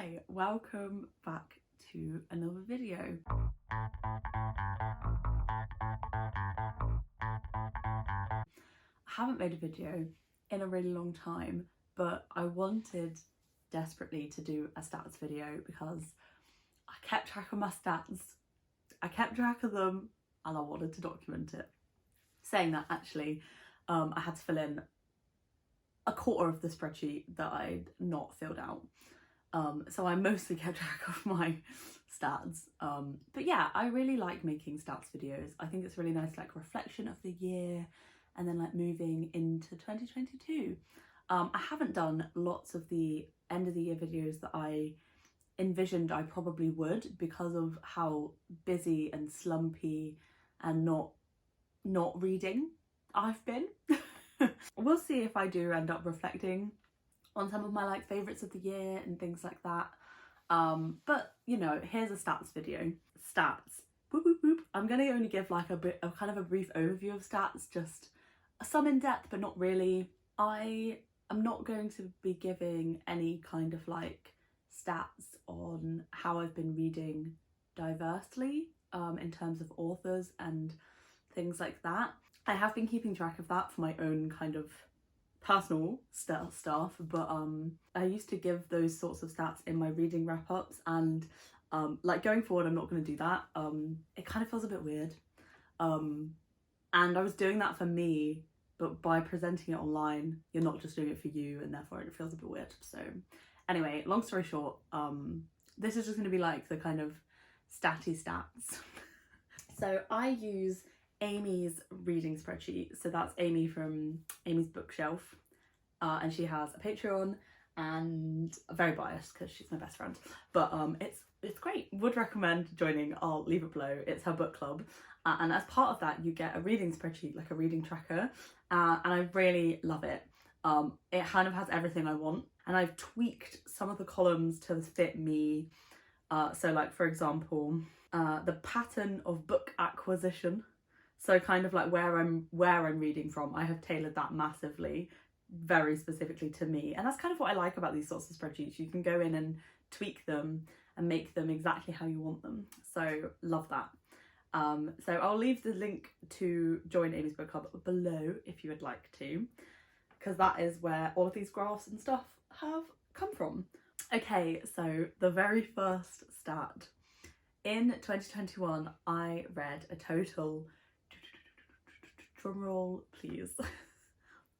Hi, welcome back to another video. I haven't made a video in a really long time, but I wanted desperately to do a stats video because I kept track of my stats, I kept track of them, and I wanted to document it. Saying that, actually, I had to fill in a quarter of the spreadsheet that I'd not filled out. So I mostly kept track of my stats. But yeah, I really like making stats videos. I think it's really nice, like, reflection of the year and then like moving into 2022. I haven't done lots of the end of the year videos that I envisioned I probably would because of how busy and slumpy and not reading I've been. We'll see if I do end up reflecting on some of my like favourites of the year and things like that. But you know, here's a stats video. Stats. Boop, boop, boop. I'm gonna only give like a bit of kind of a brief overview of stats, just some in depth but not really. I am not going to be giving any kind of like stats on how I've been reading diversely in terms of authors and things like that. I have been keeping track of that for my own kind of personal stuff, but I used to give those sorts of stats in my reading wrap-ups, and like going forward I'm not going to do that. It kind of feels a bit weird, and I was doing that for me, but by presenting it online you're not just doing it for you, and therefore it feels a bit weird. So anyway, long story short, this is just going to be like the kind of statty stats. So I use Amy's reading spreadsheet. So that's Amy from Amy's Bookshelf, and she has a Patreon, and I'm very biased because she's my best friend, but it's great. Would recommend joining. I'll leave it below. It's her book club, and as part of that you get a reading spreadsheet, like a reading tracker, and I really love it. It kind of has everything I want, and I've tweaked some of the columns to fit me. So like, for example, the pattern of book acquisition. So kind of like where I'm reading from, I have tailored that massively, very specifically to me. And that's kind of what I like about these sorts of spreadsheets. You can go in and tweak them and make them exactly how you want them. So love that. So I'll leave the link to join Amy's Book Club below if you would like to, because that is where all of these graphs and stuff have come from. Okay, so the very first stat. In 2021, I read a total, drumroll please,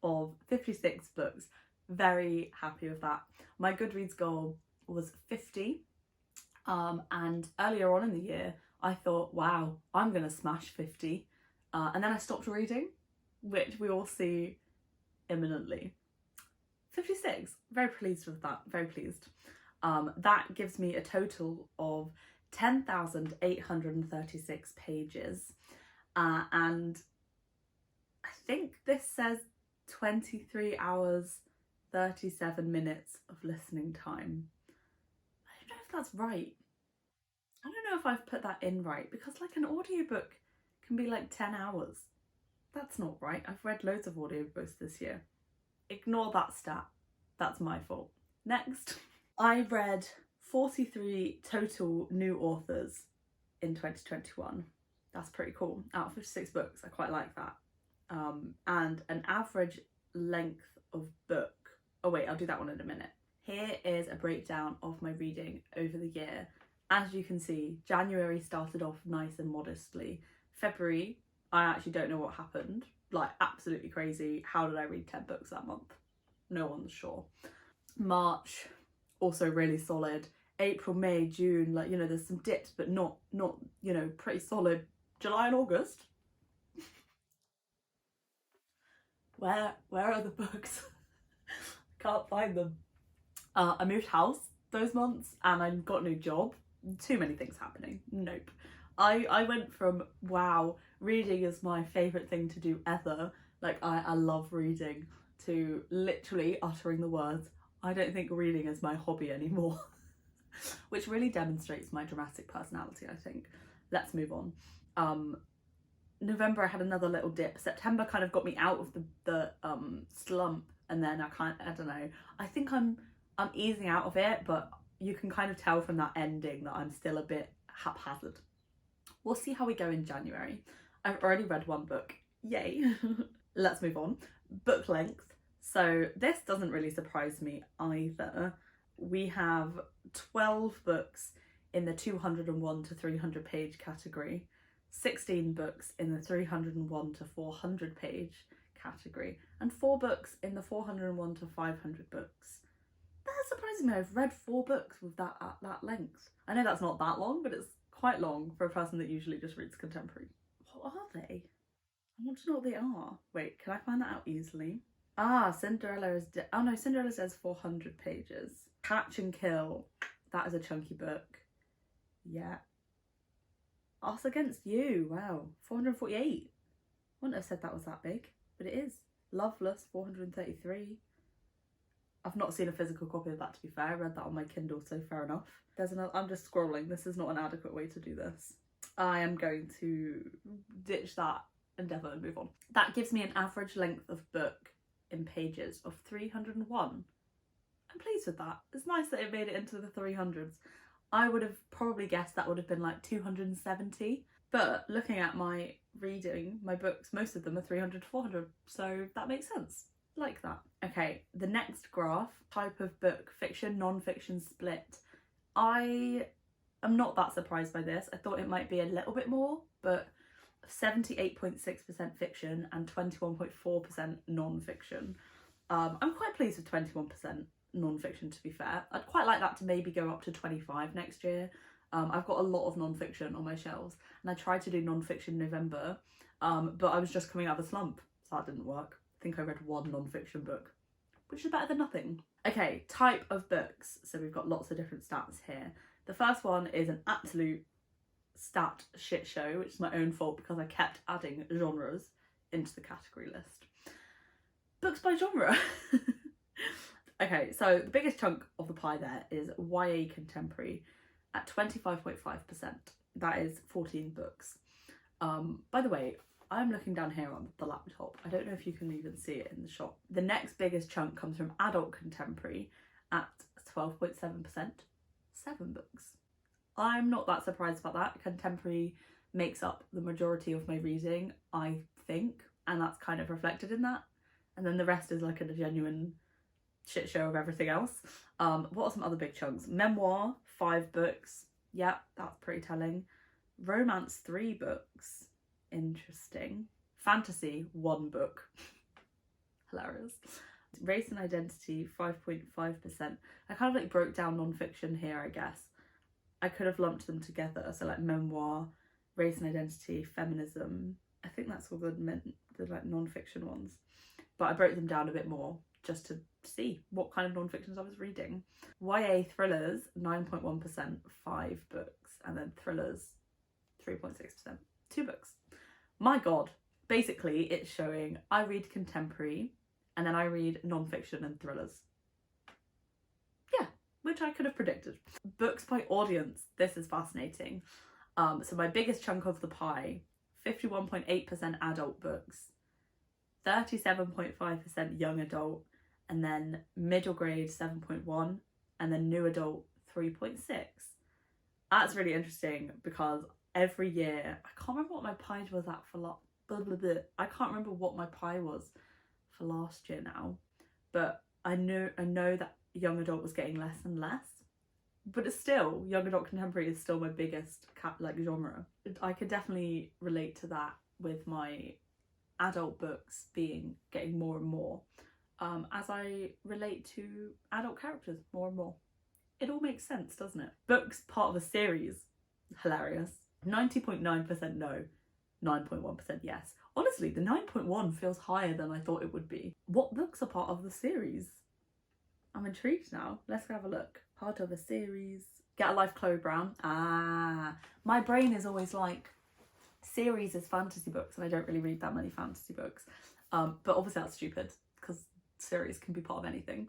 of 56 books. Very happy with that. My Goodreads goal was 50, and earlier on in the year I thought, wow, I'm gonna smash 50, and then I stopped reading, which we all see imminently. 56, very pleased with that, very pleased. That gives me a total of 10,836 pages, and I think this says 23 hours 37 minutes of listening time. I don't know if that's right. I don't know if I've put that in right, because like an audiobook can be like 10 hours. That's not right. I've read loads of audiobooks this year. Ignore that stat. That's my fault. Next. I read 43 total new authors in 2021. That's pretty cool. Out of 56 books, I quite like that. And an average length of book. Oh wait, I'll do that one in a minute. Here is a breakdown of my reading over the year. As you can see, January started off nice and modestly. February, I actually don't know what happened. Like, absolutely crazy. How did I read 10 books that month? No one's sure. March, also really solid. April, May, June, like, you know, there's some dips, but not you know, pretty solid. July and August. Where are the books? Can't find them. I moved house those months and I got a new job. Too many things happening. Nope. I went from, wow, reading is my favourite thing to do ever, like I love reading, to literally uttering the words, I don't think reading is my hobby anymore. Which really demonstrates my dramatic personality, I think. Let's move on. November I had another little dip. September kind of got me out of the slump, and then I don't know. I think I'm easing out of it, but you can kind of tell from that ending that I'm still a bit haphazard. We'll see how we go in January. I've already read one book. Yay. Let's move on. Book length. So this doesn't really surprise me either. We have 12 books in the 201 to 300 page category, 16 books in the 301 to 400 page category, and 4 books in the 401 to 500 books. That surprises me. I've read 4 books with that at that length. I know that's not that long, but it's quite long for a person that usually just reads contemporary. What are they? I want to know what they are. Wait, can I find that out easily? Ah, Cinderella is... oh no, Cinderella says 400 pages. Catch and Kill. That is a chunky book. Yeah. Us Against You. Wow. 448. Wouldn't have said that was that big, but it is. Loveless, 433. I've not seen a physical copy of that, to be fair. I read that on my Kindle, so fair enough. There's another... I'm just scrolling. This is not an adequate way to do this. I am going to ditch that endeavour and move on. That gives me an average length of book in pages of 301. I'm pleased with that. It's nice that it made it into the 300s. I would have probably guessed that would have been like 270, but looking at my reading, my books, most of them are 300 to 400, so that makes sense. Like that. Okay, the next graph, type of book, fiction, non-fiction split. I am not that surprised by this. I thought it might be a little bit more, but 78.6% fiction and 21.4% non-fiction. I'm quite pleased with 21% non-fiction, to be fair. I'd quite like that to maybe go up to 25 next year. I've got a lot of non-fiction on my shelves, and I tried to do non-fiction in November, but I was just coming out of a slump, so that didn't work. I think I read 1 non-fiction book, which is better than nothing. Okay, type of books. So we've got lots of different stats here. The first one is an absolute stat shit show, which is my own fault because I kept adding genres into the category list. Books by genre. Okay, so the biggest chunk of the pie there is YA contemporary at 25.5%. That is 14 books. By the way, I'm looking down here on the laptop. I don't know if you can even see it in the shot. The next biggest chunk comes from adult contemporary at 12.7%. 7 books. I'm not that surprised about that. Contemporary makes up the majority of my reading, I think, and that's kind of reflected in that. And then the rest is like a genuine shit show of everything else. What are some other big chunks? Memoir, 5 books. Yeah, that's pretty telling. Romance, 3 books. Interesting. Fantasy, 1 book. Hilarious. Race and identity, 5.5%. I kind of like broke down non-fiction here, I guess. I could have lumped them together. So like memoir, race and identity, feminism. I think that's all the like non-fiction ones. But I broke them down a bit more just to see what kind of non-fictions I was reading. YA thrillers, 9.1%, 5 books. And then thrillers, 3.6%, 2 books. My God. Basically, it's showing I read contemporary and then I read non-fiction and thrillers. Yeah, which I could have predicted. Books by audience. This is fascinating. So my biggest chunk of the pie, 51.8% adult books, 37.5% young adult, and then middle grade 7.1, and then new adult 3.6. That's really interesting because every year, I can't remember what my pie was at for I can't remember what my pie was for last year now, but I know that young adult was getting less and less, but it's still, young adult contemporary is still my biggest genre. I could definitely relate to that with my adult books getting more and more as I relate to adult characters more and more. It all makes sense, doesn't it? Books part of a series. Hilarious. 90.9% no, 9.1% yes. Honestly, the 9.1 feels higher than I thought it would be. What books are part of the series? I'm intrigued now. Let's go have a look. Part of a series. Get a Life, Chloe Brown. Ah, my brain is always like, series is fantasy books, and I don't really read that many fantasy books. But obviously that's stupid because series can be part of anything.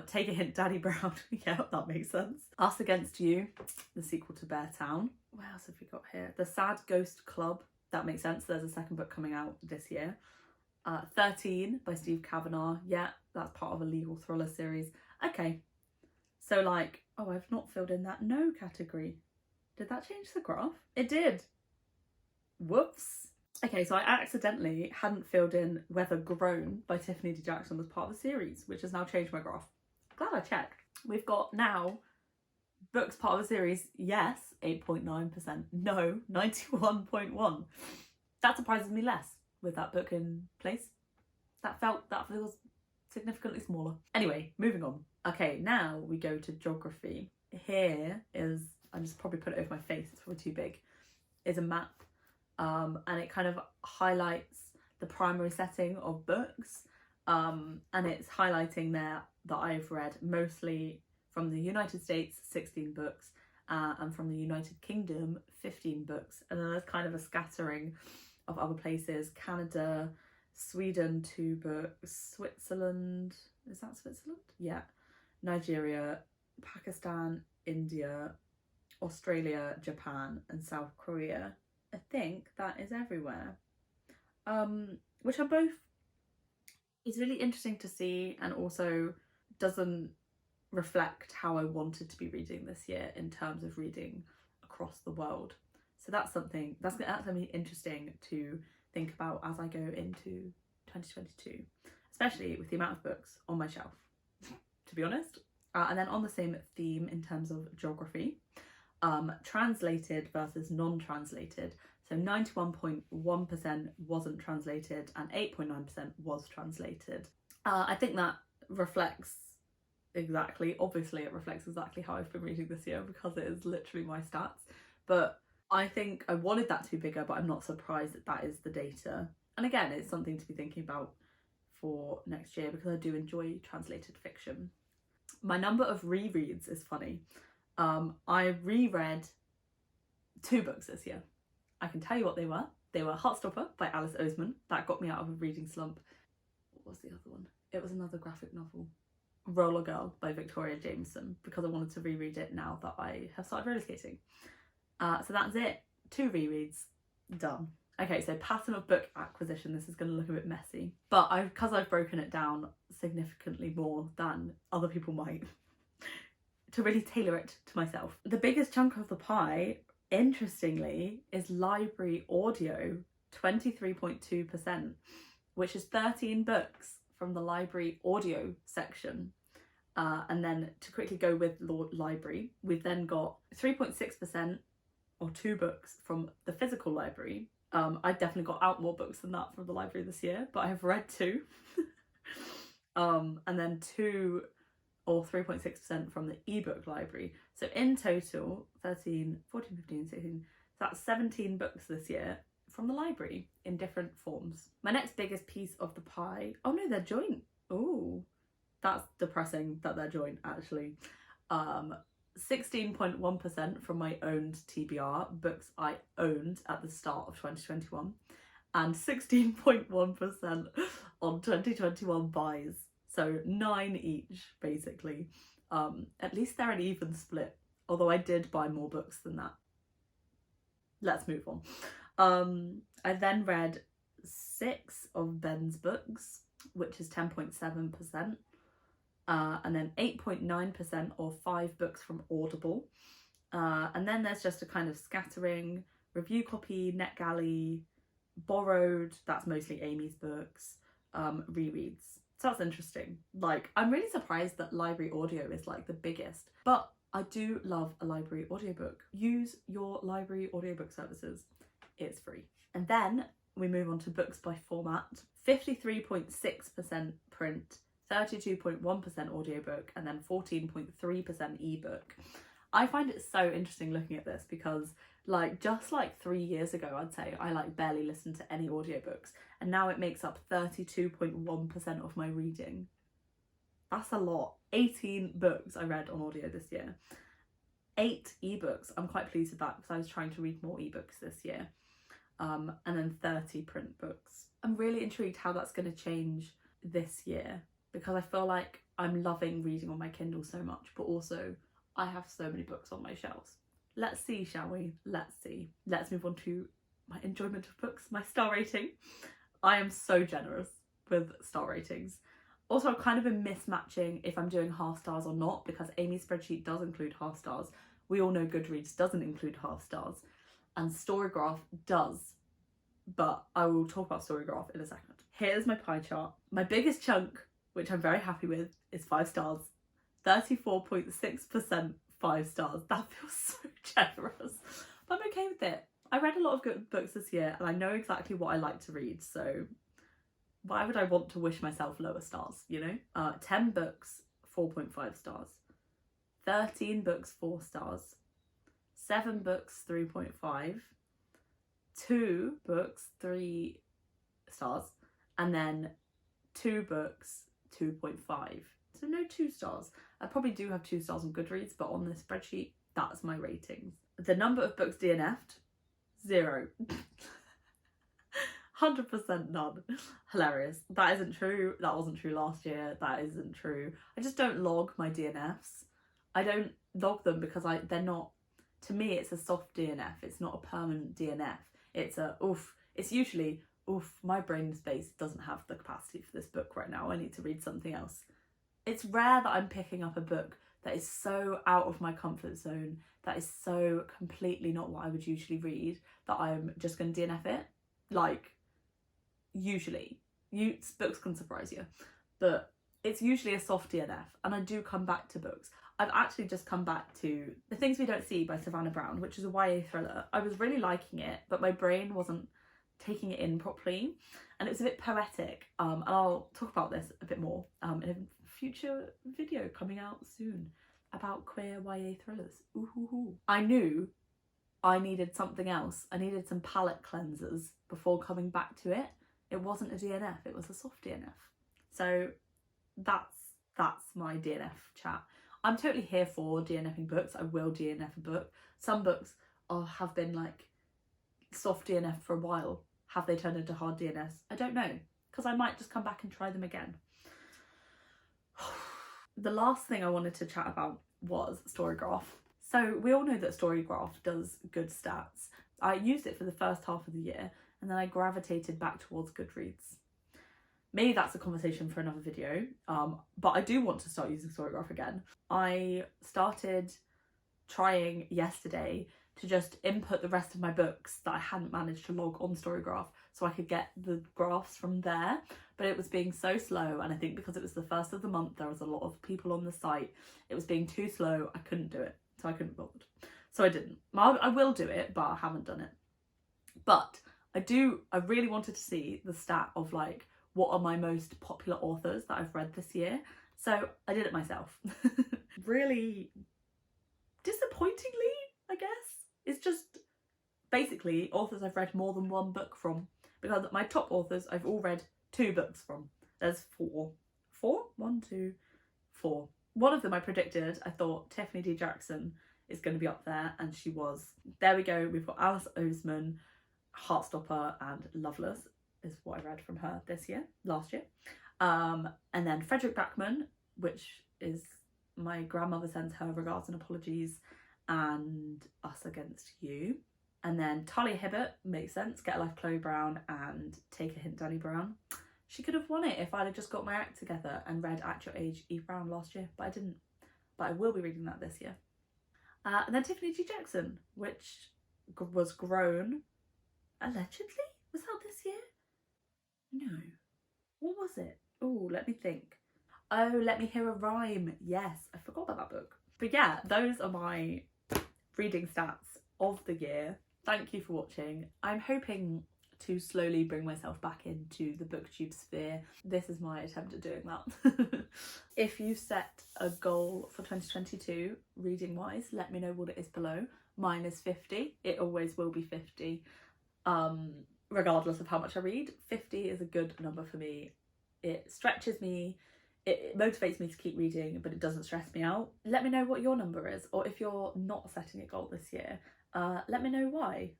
Take a Hint, Daddy Brown. Yeah, that makes sense. Us Against You, the sequel to Bear Town. What else have we got here? The Sad Ghost Club. That makes sense. There's a second book coming out this year. 13 by Steve Kavanagh. Yeah, that's part of a legal thriller series. Okay. So like Oh, I've not filled in that no category. Did that change the graph? It did. Whoops. Okay, so I accidentally hadn't filled in whether Grown by Tiffany D. Jackson was part of the series, which has now changed my graph. Glad I checked. We've got now books part of the series, yes, 8.9%. No, 91.1%. That surprises me less with that book in place. That feels significantly smaller. Anyway, moving on. Okay, now we go to geography. Here is, I just probably put it over my face, it's probably too big, is a map. And it kind of highlights the primary setting of books. And it's highlighting there that I've read mostly from the United States, 16 books, and from the United Kingdom, 15 books. And then there's kind of a scattering of other places: Canada, Sweden, 2 books, Switzerland, is that Switzerland? Yeah. Nigeria, Pakistan, India, Australia, Japan, and South Korea. I think that is everywhere. Which are both, it's really interesting to see, and also doesn't reflect how I wanted to be reading this year in terms of reading across the world. So that's something that's going to be interesting to think about as I go into 2022, especially with the amount of books on my shelf, to be honest. And then on the same theme in terms of geography, translated versus non-translated. So 91.1% wasn't translated and 8.9% was translated. I think that reflects obviously it reflects exactly how I've been reading this year, because it is literally my stats. But I think I wanted that to be bigger, but I'm not surprised that that is the data. And again, it's something to be thinking about for next year, because I do enjoy translated fiction. My number of rereads is funny. I reread 2 books this year. I can tell you what they were. They were Heartstopper by Alice Oseman. That got me out of a reading slump. What was the other one? It was another graphic novel. Roller Girl by Victoria Jameson, because I wanted to reread it now that I have started roller skating. So that's it. 2 rereads, done. Okay, so pattern of book acquisition. This is going to look a bit messy, but because I've broken it down significantly more than other people might, to really tailor it to myself. The biggest chunk of the pie, interestingly, is library audio, 23.2%, which is 13 books from the library audio section. And then to quickly go with library, we've then got 3.6% or 2 books from the physical library. I definitely got out more books than that from the library this year, but I have read 2. And then 2 or 3.6% from the ebook library. So in total, 13, 14, 15, 16, so that's 17 books this year from the library in different forms. My next biggest piece of the pie, oh no, they're joint. Oh, that's depressing that they're joint, actually. 16.1% from my owned TBR, books I owned at the start of 2021, and 16.1% on 2021 buys. So 9 each, basically. At least they're an even split, although I did buy more books than that. Let's move on. I then read 6 of Ben's books, which is 10.7%. And then 8.9% or 5 books from Audible. And then there's just a kind of scattering: review copy, NetGalley, borrowed, that's mostly Amy's books, rereads. So that's interesting. Like, I'm really surprised that library audio is like the biggest, but I do love a library audiobook. Use your library audiobook services. It's free. And then we move on to books by format. 53.6% print, 32.1% audiobook, and then 14.3% ebook. I find it so interesting looking at this, because just 3 years ago, I'd say I barely listened to any audiobooks, and now it makes up 32.1% of my reading. That's a lot. 18 books I read on audio this year. 8 ebooks. I'm quite pleased with that, because I was trying to read more ebooks this year. And then 30 print books. I'm really intrigued how that's going to change this year, because I feel like I'm loving reading on my Kindle so much, but also I have so many books on my shelves. Let's see, shall we? Let's see. Let's move on to my enjoyment of books, my star rating. I am so generous with star ratings. Also, I've kind of been mismatching if I'm doing half stars or not, because Amy's spreadsheet does include half stars. We all know Goodreads doesn't include half stars, and Storygraph does, but I will talk about Storygraph in a second. Here's my pie chart. My biggest chunk, which I'm very happy with, is 5 stars. 34.6% 5 stars. That feels so generous, but I'm okay with it. I read a lot of good books this year and I know exactly what I like to read, so why would I want to wish myself lower stars, you know? 10 books, 4.5 stars. 13 books, 4 stars. 7 books, 3.5. 2 books, 3 stars. And then 2 books, 2.5. So no 2 stars. I probably do have 2 stars on Goodreads, but on this spreadsheet, that's my ratings. The number of books DNF'd, 0. 100% none. Hilarious. That isn't true. That wasn't true last year. That isn't true. I just don't log my DNFs. I don't log them because they're not, to me it's a soft DNF. It's not a permanent DNF. It's a oof. It's usually oof, my brain space doesn't have the capacity for this book right now. I need to read something else. It's rare that I'm picking up a book that is so out of my comfort zone, that is so completely not what I would usually read, that I'm just going to DNF it. Like, usually. Books can surprise you, but it's usually a soft DNF, and I do come back to books. I've actually just come back to The Things We Don't See by Savannah Brown, which is a YA thriller. I was really liking it, but my brain wasn't taking it in properly, and it was a bit poetic, and I'll talk about this a bit more in a future video coming out soon about queer YA thrillers. Ooh. I knew I needed something else. I needed some palette cleansers before coming back to it. It wasn't a DNF, it was a soft DNF. So that's my DNF chat. I'm totally here for DNFing books. I will DNF a book. Some books have been like soft DNF for a while. Have they turned into hard DNFs? I don't know, because I might just come back and try them again. The last thing I wanted to chat about was Storygraph. So we all know that Storygraph does good stats. I used it for the first half of the year, and then I gravitated back towards Goodreads. Maybe that's a conversation for another video, but I do want to start using Storygraph again. I started trying yesterday to just input the rest of my books that I hadn't managed to log on Storygraph so I could get the graphs from there, but it was being so slow, and I think because it was the first of the month, there was a lot of people on the site, it was being too slow, I couldn't do it, so I couldn't bother. So I didn't. I will do it, but I haven't done it. But I really wanted to see the stat of like, what are my most popular authors that I've read this year? So I did it myself. Really disappointingly, I guess. It's just basically authors I've read more than one book from, because my top authors I've all read 2 books from. There's 4. 4? 1, 2, 4. One of them I predicted. I thought Tiffany D. Jackson is going to be up there, and she was. There we go. We've got Alice Oseman, Heartstopper and Loveless is what I read from her last year. And then Frederick Backman, which is My Grandmother Sends Her Regards and Apologies, and Us Against You. And then Talia Hibbert, makes sense, Get a Life Chloe Brown and Take a Hint Danny Brown. She could have won it if I'd have just got my act together and read At Your Age Eve Brown last year, but I didn't. But I will be reading that this year. And then Tiffany G. Jackson, which was Grown, allegedly? Was that this year? No. What was it? Oh, let me think. Oh, Let Me Hear a Rhyme. Yes, I forgot about that book. But yeah, those are my reading stats of the year. Thank you for watching. I'm hoping to slowly bring myself back into the booktube sphere. This is my attempt at doing that. If you set a goal for 2022, reading wise, let me know what it is below. Mine is 50. It always will be 50. Regardless of how much I read, 50 is a good number for me. It stretches me, it motivates me to keep reading, but it doesn't stress me out. Let me know what your number is, or if you're not setting a goal this year, let me know why.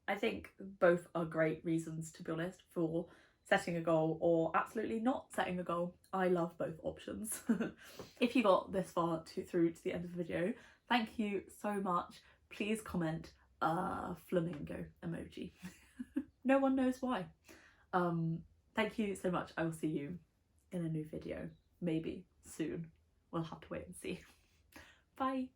I think both are great reasons, to be honest, for setting a goal or absolutely not setting a goal. I love both options. If you got this far through to the end of the video, thank you so much. Please comment flamingo emoji. No one knows why. Thank you so much. I will see you in a new video, maybe soon. We'll have to wait and see. Bye.